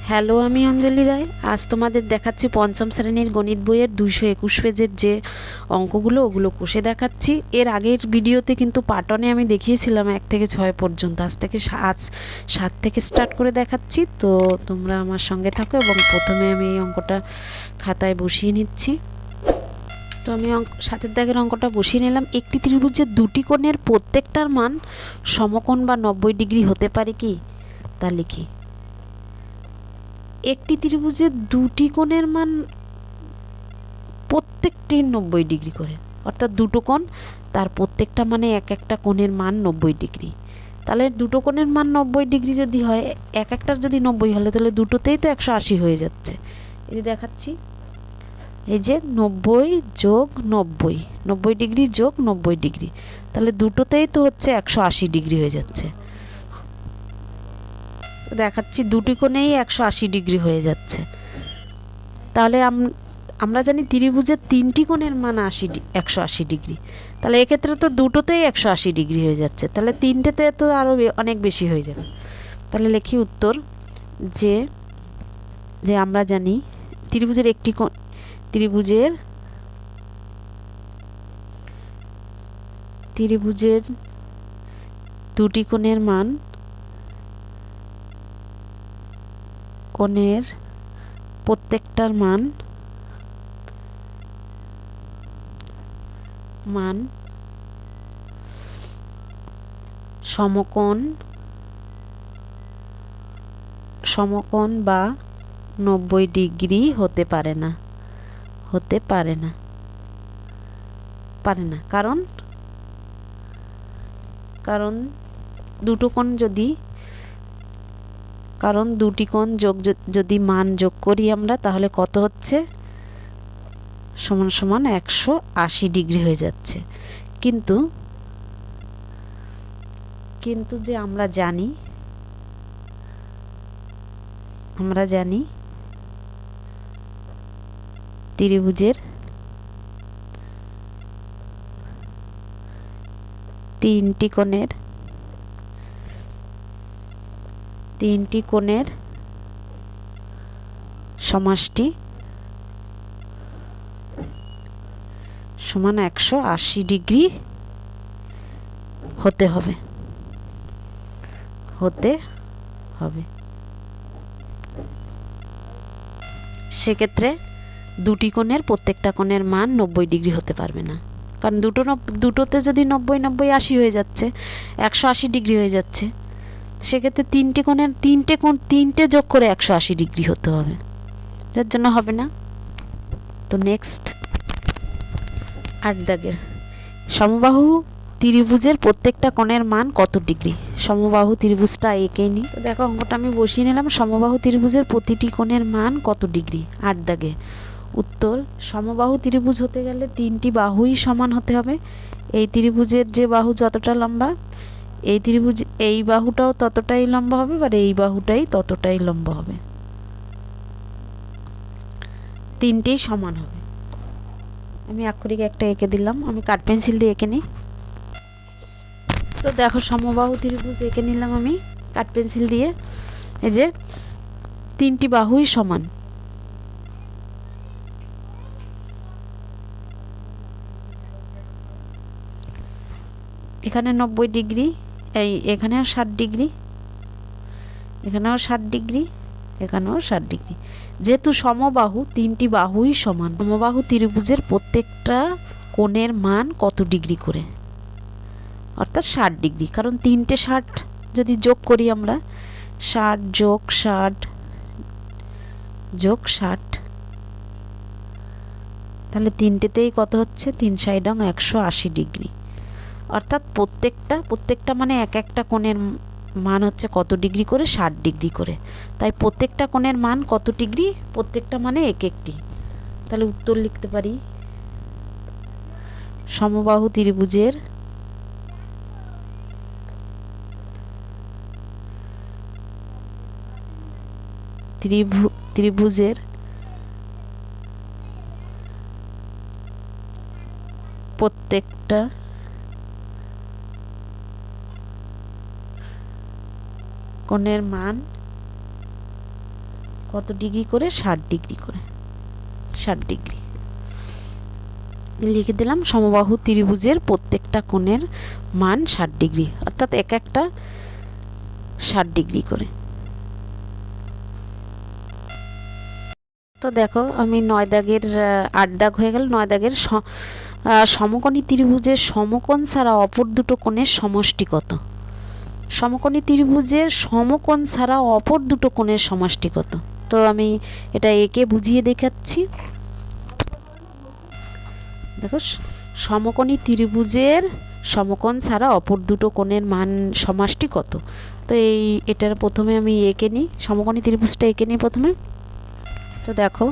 Hello, আমি অঞ্জলি রায়। আজ তোমাদের দেখাচ্ছি পঞ্চম শ্রেণীর গণিত বইয়ের 221 পেজের যে অঙ্কগুলো ওগুলো কষে দেখাচ্ছি। এর আগের ভিডিওতে কিন্তু পাটনে আমি দেখিয়েছিলাম 1 থেকে 6 পর্যন্ত। আজ 7 থেকে স্টার্ট করে দেখাচ্ছি, তো তোমরা আমার সঙ্গে থাকো। এবং প্রথমে আমি এই অঙ্কটা খাতায় বসিয়ে নিচ্ছি। তো আমি 7 দাগের অঙ্কটা বসিয়ে নিলাম। একটি ত্রিভুজের দুটি কোণের প্রত্যেকটার মান সমকোণ বা 90 ডিগ্রি হতে পারে কি, তা লিখি। একটি ত্রিভুজের দুটি কোণের মান প্রত্যেকটি 90 ডিগ্রি করে, অর্থাৎ দুটো কোণ, তার প্রত্যেকটা মানে এক একটা কোণের মান 90 ডিগ্রি। তাহলে দুটো কোণের মান 90 ডিগ্রি যদি হয়, এক একটার যদি 90 হলে তাহলে দুটোতেই তো 180 হয়ে যাচ্ছে। এই দেখাচ্ছি, এই যে 90 যোগ 90, 90 ডিগ্রি যোগ 90 ডিগ্রি, তাহলে দুটোতেই তো হচ্ছে 180 ডিগ্রি হয়ে যাচ্ছে। দেখাচ্ছি দুটি কোণেই 180 ডিগ্রি হয়ে যাচ্ছে। তাহলে আমরা জানি ত্রিভুজের তিনটি কোণের মান 180 ডিগ্রি, তাহলে এক্ষেত্রে তো দুটোতেই 180 ডিগ্রি হয়ে যাচ্ছে, তাহলে তিনটেতে তো আরও অনেক বেশি হয়ে যাবে। তাহলে লিখি উত্তর যে যে আমরা জানি ত্রিভুজের ত্রিভুজের দুটি কোণের মান কোণের প্রত্যেকটার মান সমকোণ বা 90 ডিগ্রি হতে পারে না। কারণ দুটি কোণ যদি মান যোগ করি আমরা, তাহলে কত হচ্ছে, সমান সমান 180 ডিগ্রি হয়ে যাচ্ছে। কিন্তু যে আমরা জানি ত্রিভুজের তিনটি কোণের সমষ্টি সমান 180 ডিগ্রি হতে হবে। সেক্ষেত্রে দুটি কোণের প্রত্যেকটা কোণের মান 90 ডিগ্রি হতে পারবে না, কারণ দুটোতে যদি 90 90 80 হয়ে যাচ্ছে, 180 ডিগ্রি হয়ে যাচ্ছে। সেক্ষেত্রে তিনটে যোগ করে 180 ডিগ্রি হতে হবে, যার জন্য হবে না। তো নেক্সট 8 দাগের সমবাহু ত্রিভুজের প্রত্যেকটা কোণের মান কত ডিগ্রি। সমবাহু ত্রিভুজটা এঁকে নিই। তো দেখো, অঙ্কটা আমি বসিয়ে নিলাম। সমবাহু ত্রিভুজের প্রতিটি কোণের মান কত ডিগ্রি। 8 দাগে উত্তর, সমবাহু ত্রিভুজ হতে গেলে তিনটি বাহুই সমান হতে হবে। এই ত্রিভুজের যে বাহু যতটা লম্বা, এই বাহুটাও ততটাই লম্বা হবে, আর এই বাহুটাই ততটাই লম্বা হবে, তিনটেই সমান হবে। আমি আক্ষরিক একটা এঁকে দিলাম, আমি কাঠ পেন্সিল দিয়ে এঁকে নিই। তো দেখো, সমবাহু ত্রিভুজ এঁকে নিলাম আমি কাঠ পেন্সিল দিয়ে। এই যে তিনটি বাহুই সমান, এখানে 90 ডিগ্রি, এখানেও 60 ডিগ্রি, এখানেও 60 ডিগ্রি, এখানেও 60 ডিগ্রি। যেহেতু সমবাহু, তিনটি বাহুই সমান, সমবাহু ত্রিভুজের প্রত্যেকটা কোণের মান কত ডিগ্রি করে, অর্থাৎ 60 ডিগ্রি। কারণ তিনটে 60 যদি যোগ করি আমরা, 60 যোগ 60 যোগ 60, তাহলে তিনটেতেই কত হচ্ছে, 3 × 180 ডিগ্রি। অর্থাৎ প্রত্যেকটা মানে এক একটা কোণের মান হচ্ছে কত ডিগ্রি করে, 60 ডিগ্রি করে। তাই প্রত্যেকটা কোণের মান কত ডিগ্রি, প্রত্যেকটা মানে এক একটি। তাহলে উত্তর লিখতে পারি, সমবাহু ত্রিভুজের প্রত্যেকটা কোণের মান কত ডিগ্রি করে? 60 ডিগ্রি করে, 60 ডিগ্রি লিখে দিলাম। সমবাহু ত্রিভুজের প্রত্যেকটা কোণের মান 60 ডিগ্রি, অর্থাৎ এক একটা 60 ডিগ্রি করে। তো দেখো আমি 9 দাগের 8 দাগ হয়ে গেল। 9 দাগের সমকোণী ত্রিভুজের সমকোণ ছাড়া অপর দুটো কোণের সমষ্টি কত? সমকোণী ত্রিভুজের সমকোণ ছাড়া অপর দুটো কোণের সমষ্টি কত? তো আমি এটা একে বুঝিয়ে দেখাচ্ছি। দেখো, সমকোণী ত্রিভুজের সমকোণ ছাড়া অপর দুটো কোণের মান সমষ্টি কত? তো এটার প্রথমে আমি এঁকে নিই, সমকোণী ত্রিভুজটা এঁকে নিই প্রথমে। তো দেখো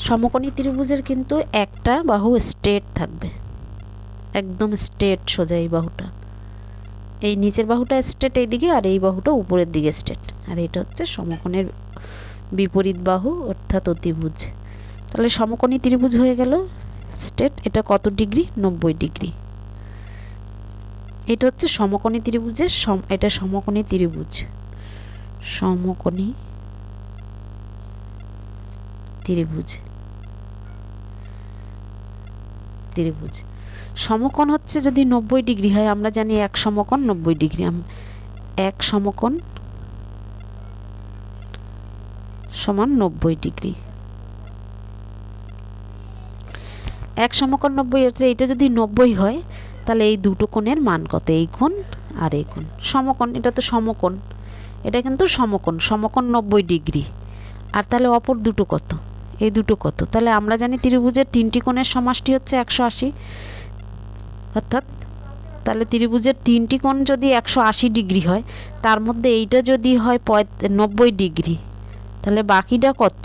সমকোণী ত্রিভুজের কিন্তু একটা বাহু স্ট্রেট থাকবে, একদম স্ট্রেট সোজা। এই বাহুটা, এই নিচের বাহুটা স্ট্রেট এইদিকে, আর এই বাহুটা উপরের দিকে স্ট্রেট, আর এটা হচ্ছে সমকোণের বিপরীত বাহু অর্থাৎ অতিভুজ। তাহলে সমকোণী ত্রিভুজ হয়ে গেল স্ট্রেট। এটা কত ডিগ্রি? 90 ডিগ্রি। এটা হচ্ছে সমকোণী ত্রিভুজের এটা সমকোণী ত্রিভুজ, সমকোণী ত্রিভুজ। ত্রিভুজ সমকোণ হচ্ছে যদি 90 ডিগ্রি হয়, আমরা জানি এক সমকোণ 90 ডিগ্রি। এক সমকোণ সমান 90 ডিগ্রি। এক সমকোণ 90, এটা যদি 90 হয় তাহলে এই দুটো কোণের মান কত? এই কোণ আর এই কোণ সমকোণ, এটা তো সমকোণ, এটা কিন্তু সমকোণ, সমকোণ 90 ডিগ্রি। আর তাহলে অপর দুটো কত? এই দুটো কত? তাহলে আমরা জানি ত্রিভুজের তিনটি কোণের সমষ্টি হচ্ছে 180, অর্থাৎ তাহলে ত্রিভুজের তিনটি কোণ যদি 180 ডিগ্রি হয়, তার মধ্যে এইটা যদি হয় 90 ডিগ্রি, তাহলে বাকিটা কত?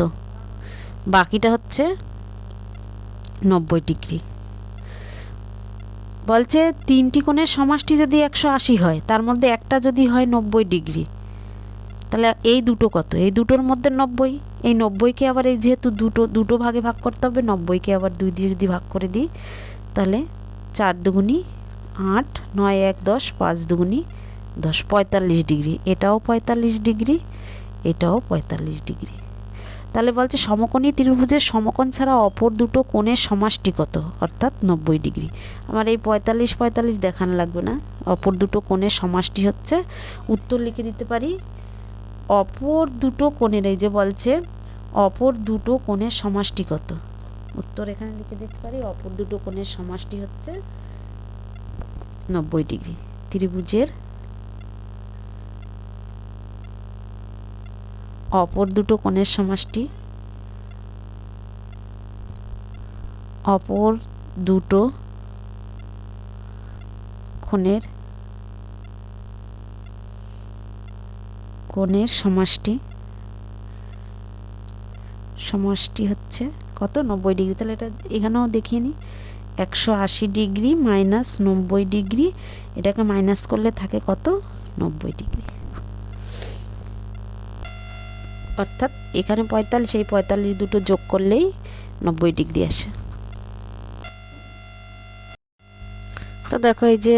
বাকিটা হচ্ছে 90 ডিগ্রি। বলছে তিনটি কোণের সমষ্টি যদি 180 হয়, তার মধ্যে একটা যদি হয় 90 ডিগ্রি, তাহলে এই দুটো কত? এই দুটোর মধ্যে 90। এই 90কে আবার এই যেহেতু দুটো ভাগে ভাগ করতে হবে, 90কে আবার 2 দিয়ে যদি ভাগ করে দিই, তাহলে 4 দুগুণি 8, 9 1 10, 5 দুগুণি 10, 45 ডিগ্রি। এটাও 45 ডিগ্রি, এটাও 45 ডিগ্রি। তাহলে বলছে সমকোণী ত্রিভুজের সমকোণ ছাড়া অপর দুটো কোণের সমষ্টি কত? অর্থাৎ 90 ডিগ্রি। আমার এই 45 45 দেখানো লাগবে না, অপর দুটো কোণের সমষ্টি হচ্ছে, উত্তর লিখে দিতে পারি অপর দুটো কোণের, এই যে বলছে অপর দুটো কোণের সমষ্টি কত, উত্তর এখানে লিখে দিতে পারি অপর দুটো কোণের সমষ্টি হচ্ছে 90 ডিগ্রি। ত্রিভুজের অপর দুটো কোণের সমষ্টি, অপর দুটো কোণের সমষ্টি, সমষ্টি হচ্ছে কত? 90 ডিগ্রি। তাহলে এটা এখানেও দেখিয়ে নিই, 180 ডিগ্রি মাইনাস 90 ডিগ্রি, এটাকে মাইনাস করলে থাকে কত? 90 ডিগ্রি। অর্থাৎ এখানে 45, এই 45 দুটো যোগ করলেই 90 ডিগ্রি আসে। তো দেখো এই যে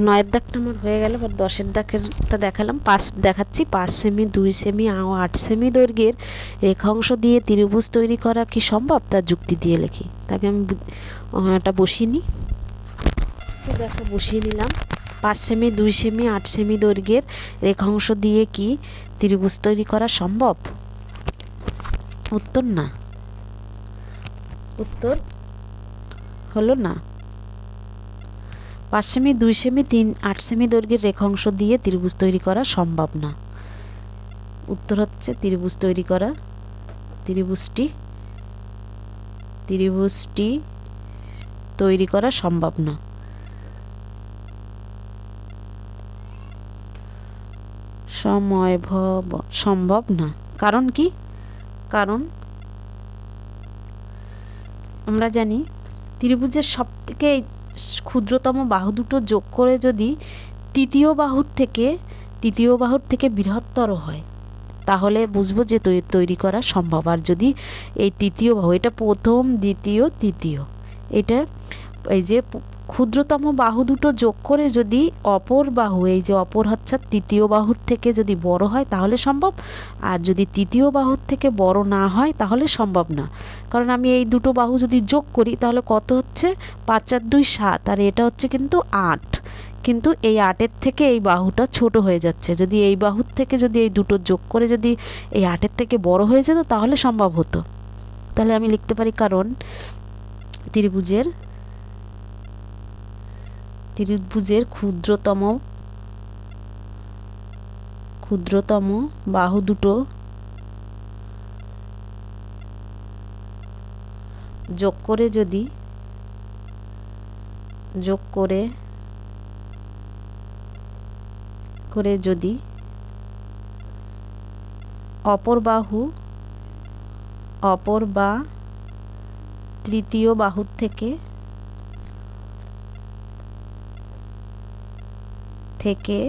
9 দাগটা আমার হয়ে গেল, এবার 10 দাগেরটা দেখালাম। 5 দেখাচ্ছি। 5 সেমি, 2 সেমি ও 8 সেমি দৈর্ঘ্যের রেখাংশ দিয়ে ত্রিভুজ তৈরি করা কি সম্ভব? তার যুক্তি দিয়ে লিখি। তাকে আমি এটা বসিয়ে নিই। তো দেখো বসিয়ে নিলাম। 5 সেমি, 2 সেমি, 8 সেমি দৈর্ঘ্যের রেখাংশ দিয়ে কি ত্রিভুজ তৈরি করা সম্ভব? উত্তর না, উত্তর হলো না। 5 সেমি, 2 সেমি, 8 সেমি দৈর্ঘ্যের রেখাংশ দিয়ে ত্রিভুজ তৈরি করা সম্ভব না। উত্তর হচ্ছে ত্রিভুজ তৈরি করা, ত্রিভুজটি তৈরি করা সম্ভব না। সম্ভব না। কারণ কি? কারণ আমরা জানি ত্রিভুজের সবথেকে ক্ষুদ্রতম বাহু দুটো যোগ করে যদি তৃতীয় বাহুর থেকে বৃহত্তর হয়, তাহলে বুঝবো যে তৈরি করা সম্ভব। আর যদি এই তৃতীয় বাহু, এটা প্রথম, দ্বিতীয়, তৃতীয়, এটা এই যে ক্ষুদ্রতম বাহু দুটো যোগ করে যদি অপর বাহু, এই যে অপর হচ্ছে তৃতীয় বাহুর থেকে যদি বড় হয় তাহলে সম্ভব, আর যদি তৃতীয় বাহুর থেকে বড় না হয় তাহলে সম্ভব না। কারণ আমি এই দুটো বাহু যদি যোগ করি তাহলে কত হচ্ছে, 5 আর 2 7, আর এটা হচ্ছে কিন্তু 8, কিন্তু এই 8-এর থেকে এই বাহুটা ছোট হয়ে যাচ্ছে। যদি এই বাহুর থেকে যদি এই দুটো যোগ করে যদি এই 8-এর থেকে বড় হয়ে যেত তাহলে সম্ভব হতো। তাহলে আমি লিখতে পারি, কারণ ত্রিভুজের ক্ষুদ্রতম বাহু দুটো যোগ করে যদি অপর বা তৃতীয় বাহুর থেকে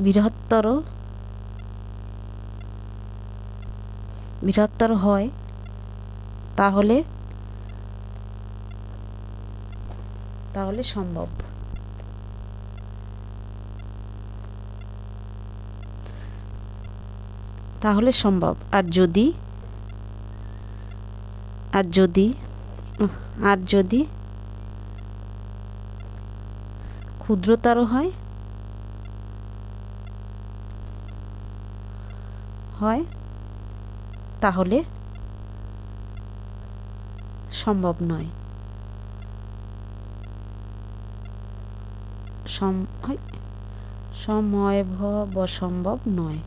বৃহত্তর হয় তাহলে সম্ভব। আর যদি ক্ষুদ্রতর হয় তাহলে সম্ভব নয়। সম্ভব নয়।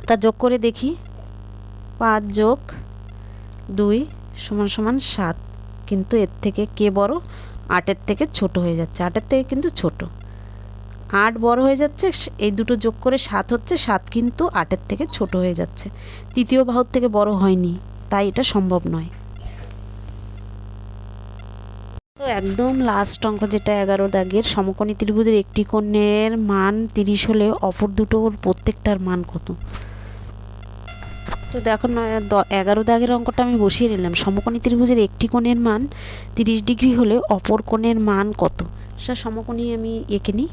তা যোগ করে দেখি, 5 যোগ 2 সমান 7, কিন্তু এর থেকে কে বড়, 8-এর থেকে ছোট হয়ে যাচ্ছে। 8-এর থেকে কিন্তু ছোট, 8 বড় হয়ে যাচ্ছে, এই দুটো যোগ করে 7 হচ্ছে, 7 কিন্তু 8-এর থেকে ছোট হয়ে যাচ্ছে, তৃতীয় বাহুর থেকে বড় হয়নি, তাই এটা সম্ভব নয়। তো একদম লাস্ট অঙ্ক যেটা 11 দাগের, সমকোণী ত্রিভুজের একটি কোণের মান 30 হলে অপর দুটোর প্রত্যেকটার মান কত? তো দেখো 11 দাগের অঙ্কটা আমি বসিয়ে নিলাম। সমকোণী ত্রিভুজের একটি কোণের মান 30 ডিগ্রি হলে অপর কোণের মান কত? সেটা সমকোণী আমি এঁকে নিই।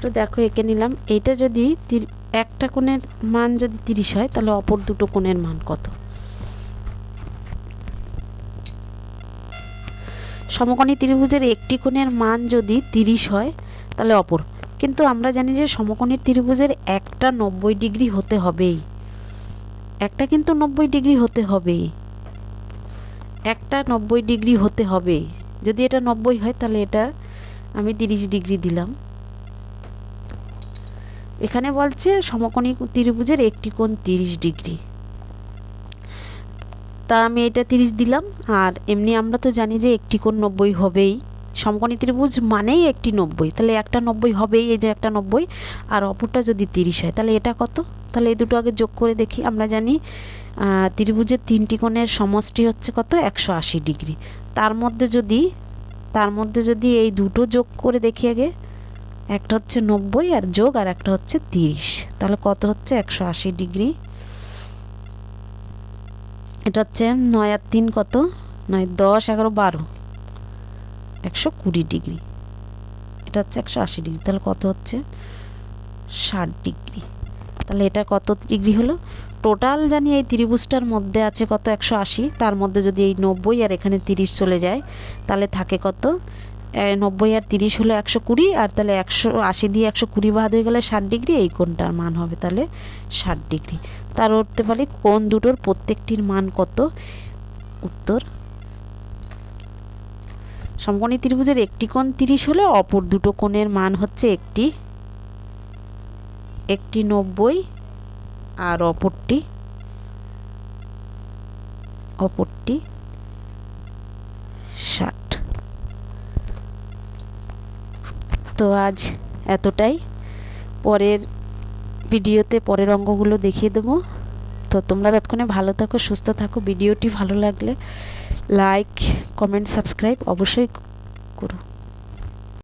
তো দেখো এঁকে নিলাম। এইটা যদি একটা কোণের মান যদি 30 হয় তাহলে অপর দুটো কোণের মান কত? সমকোণী ত্রিভুজের একটি কোণের মান যদি 30 হয় তাহলে অপর, কিন্তু আমরা জানি যে সমকোণী ত্রিভুজের একটা 90 ডিগ্রি হতে হবেই, একটা কিন্তু 90 ডিগ্রি হতে হবেই, একটা 90 ডিগ্রি হতে হবেই। যদি এটা 90 হয় তাহলে এটা আমি 30 ডিগ্রি দিলাম। এখানে বলছে সমকোণী ত্রিভুজের একটি কোণ 30 ডিগ্রি, তা আমি এটা 30 দিলাম। আর এমনি আমরা তো জানি যে একটি কোণ 90 হবেই, সমকোণী ত্রিভুজ মানেই একটি 90, তাহলে একটা 90 হবেই, এই যে একটা 90, আর অপরটা যদি 30 হয় তাহলে এটা কত? তাহলে এই দুটো আগে যোগ করে দেখি। আমরা জানি ত্রিভুজের 3টি কোণের সমষ্টি হচ্ছে কত? 180 ডিগ্রি। তার মধ্যে যদি এই দুটো যোগ করে দেখি আগে, একটা হচ্ছে 90 আর যোগ, আর একটা হচ্ছে 30, তাহলে কত হচ্ছে? 180 ডিগ্রি। এটা হচ্ছে 9 আর 3 কত? 9 10 11 12, 120 ডিগ্রি। এটা হচ্ছে 180 ডিগ্রি, তাহলে কত হচ্ছে? 60 ডিগ্রি। তাহলে এটা কত ডিগ্রি হলো? টোটাল জানি এই ত্রিভুজটার মধ্যে আছে কত? 180, তার মধ্যে যদি এই 90 আর এখানে 30 চলে যায় তাহলে থাকে কত? 90 আর 30 হলো 120, আর তাহলে 180 দিয়ে 120 বাদ হয়ে গেলে 60 ডিগ্রি, এই কোণটার মান হবে তাহলে 60 ডিগ্রি। তার উঠতে পারি কোণ দুটোর প্রত্যেকটির মান কত? উত্তর, সমকোণী ত্রিভুজের একটি কোণ 30 হলে অপর দুটো কোণের মান হচ্ছে একটি 90 আর অপরটি 60। তো আজ এতটাই, পরের ভিডিওতে পরের অঙ্কগুলো দেখিয়ে দেবো। তো তোমরা ততক্ষণে ভালো থাকো, সুস্থ থাকো। ভিডিওটি ভালো লাগলে লাইক, কমেন্ট, সাবস্ক্রাইব অবশ্যই করো।